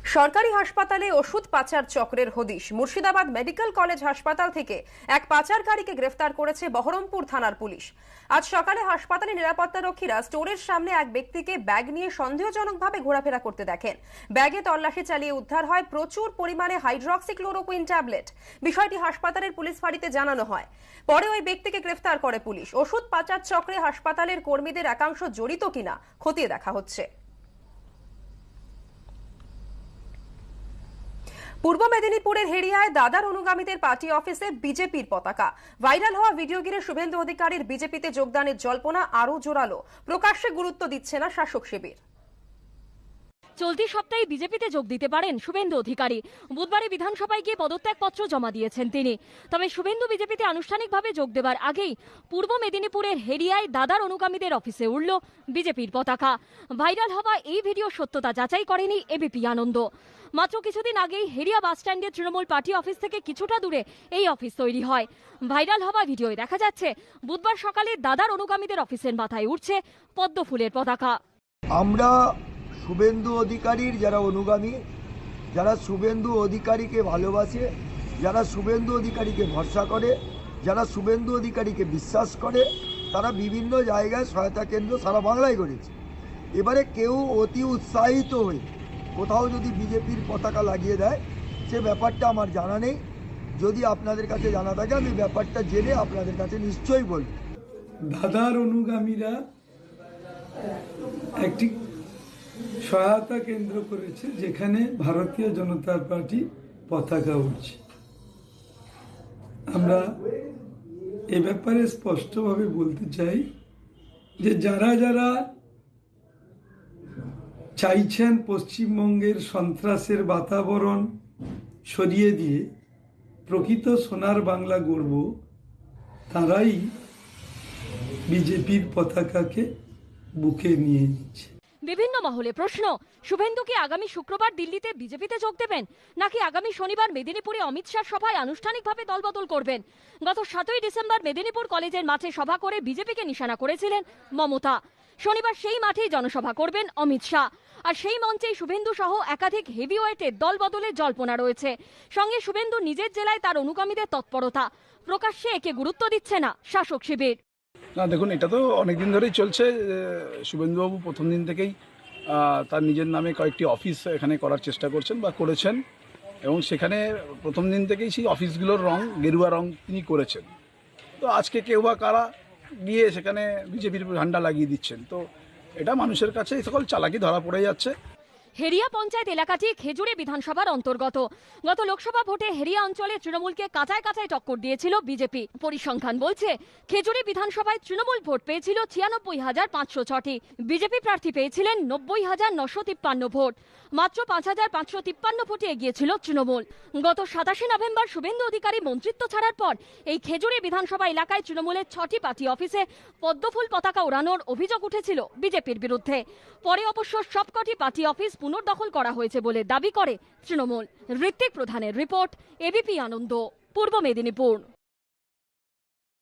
সরকারি হাসপাতালে ওষুধ পাচার চক্রের হদিশ। মুর্শিদাবাদ মেডিকেল কলেজ হাসপাতাল থেকে এক পাচারকারীকে গ্রেফতার করেছে বহরমপুর থানার পুলিশ। আজ সকালে হাসপাতালে নিরাপত্তারক্ষীরা স্টোরের সামনে এক ব্যক্তিকে ব্যাগ নিয়ে সন্দেহজনকভাবে ঘোরাফেরা করতে দেখেন। ব্যাগে তল্লাশি চালিয়ে উদ্ধার হয় প্রচুর পরিমাণে হাইড্রক্সিক্লোরোকুইন ট্যাবলেট। বিষয়টি হাসপাতালের পুলিশ ফাঁড়িতে জানানো হয়। পরে ওই ব্যক্তিকে গ্রেফতার করে পুলিশ। ওষুধ পাচার চক্রে হাসপাতালের কর্মীদের একাংশ জড়িত কিনা খতিয়ে দেখা হচ্ছে। পূর্ব মেদিনীপুরের হেরিয়ায় দাদার অনুগামীদের পার্টি অফিসে বিজেপির পতাকা। ভাইরাল হওয়া ভিডিও ঘিরে শুভেন্দু অধিকারীর বিজেপিতে যোগদানের জল্পনা আরো জোরালো। প্রকাশ্যে গুরুত্ব দিচ্ছে না শাসক শিবির। চলতি সপ্তাহে বিজেপিতে যোগ দিতে পারেন শুভেন্দু অধিকারী। বুধবারে বিধানসভায় গিয়ে পদত্যাগপত্র জমা দিয়েছেন তিনি। তবে শুভেন্দু বিজেপিতে আনুষ্ঠানিকভাবে যোগ দেবার আগেই পূর্ব মেদিনীপুরের হেরিয়ায় দাদার অনুগামীদের অফিসে উড়ল বিজেপির পতাকা। ভাইরাল হওয়া এই ভিডিও সত্যতা যাচাই করেনি এবিপি আনন্দ। মাত্র কিছুদিন আগেই হেরিয়া বাসস্ট্যান্ডে তৃণমূল পার্টি অফিস থেকে কিছুটা দূরে এই অফিস তৈরি হয়। ভাইরাল হওয়া ভিডিওয় দেখা যাচ্ছে বুধবার সকালে দাদার অনুগামীদের অফিসের মাথায় উঠছে পদ্ম ফুলের পতাকা। আমরা শুভেন্দু অধিকারীর যারা অনুগামী, যারা শুভেন্দু অধিকারীকে ভালোবাসে, যারা শুভেন্দু অধিকারীকে ভরসা করে, যারা শুভেন্দু অধিকারীকে বিশ্বাস করে, তারা বিভিন্ন জায়গায় সহায়তা কেন্দ্র সারা বাংলায় করেছে। এবারে কেউ অতি উৎসাহিত হয়ে কোথাও যদি বিজেপির পতাকা লাগিয়ে দেয়, সে ব্যাপারটা আমার জানা নেই। যদি আপনাদের কাছে জানা থাকে আমি ব্যাপারটা জেনে আপনাদের কাছে নিশ্চয়ই বলব। দাদার অনুগামীরা একটি সহায়তা কেন্দ্র করেছে যেখানে ভারতীয় জনতা পার্টি পতাকা উঠছে। আমরা এ ব্যাপারে স্পষ্টভাবে বলতে চাই যে যারা যারা চাইছেন পশ্চিমবঙ্গের সন্ত্রাসের বাতাবরণ সরিয়ে দিয়ে প্রকৃত সোনার বাংলা গড়ব, তারাই বিজেপির পতাকাকে বুকে নিয়ে নিচ্ছে। বিভিন্ন মহলে প্রশ্ন, শুভেন্দু কি আগামী শুক্রবার দিল্লিতে বিজেপিতে যোগ দেবেন, নাকি আগামী শনিবার মেদিনীপুরে অমিত শাহ সভায় আনুষ্ঠানিকভাবে দলবদল করবেন? গত 7ই ডিসেম্বর মেদিনীপুর কলেজের মাঠে সভা করে বিজেপিকে নিশানা করেছিলেন মমতা। শনিবার সেই মাঠেই জনসভা করবেন অমিত শাহ। আর সেই মঞ্চেই শুভেন্দু সহ একাধিক হেভিওয়েটের দল বদলের জল্পনা রয়েছে। সঙ্গে শুভেন্দু নিজের জেলায় তার অনুগামীদের তৎপরতা। প্রকাশ্যে একে গুরুত্ব দিচ্ছে না শাসক শিবির। না দেখুন, এটা তো অনেকদিন ধরেই চলছে। শুভেন্দুবাবু প্রথম দিন থেকেই তার নিজের নামে কয়েকটি অফিস এখানে করার চেষ্টা করছেন বা করেছেন, এবং সেখানে প্রথম দিন থেকেই সেই অফিসগুলোর রং গেরুয়া রং তিনি করেছেন। তো আজকে কেউ বা কারা গিয়ে সেখানে বিজেপির ঝান্ডা লাগিয়ে দিচ্ছেন। তো এটা মানুষের কাছে এই সকল চালাকি ধরা পড়ে যাচ্ছে। হেরিয়া পঞ্চায়েত এলাকাটি খেজুরি বিধানসভার অন্তর্গত। গত লোকসভা ভোটে হেরিয়া অঞ্চলে তৃণমূলকে কাঁচায় কাঁচায় টক্কর দিয়েছিল বিজেপি। পরিসংখ্যান বলছে খেজুরি বিধানসভায় তৃণমূল ভোট পেয়েছিল 96,506টি, বিজেপি প্রার্থী পেয়েছিলেন 90,953 ভোট। মাত্র 5,553 ভোটে এগিয়েছিল তৃণমূল। গত 27 নভেম্বর শুভেন্দু অধিকারী মন্ত্রিত্ব ছাড়ার পর এই খেজুরি বিধানসভা এলাকায় তৃণমূলের 6টি পার্টি অফিসে পদ্মফুল পতাকা ওড়ানোর অভিযোগ উঠেছিল বিজেপির বিরুদ্ধে। পরে অবশ্য সবকটি পার্টি অফিস পুনর্দখল করা হয়েছে বলে দাবি করে তৃণমূল। ঋত্বিক প্রধানের রিপোর্ট, এবিপি আনন্দ, পূর্ব মেদিনীপুর।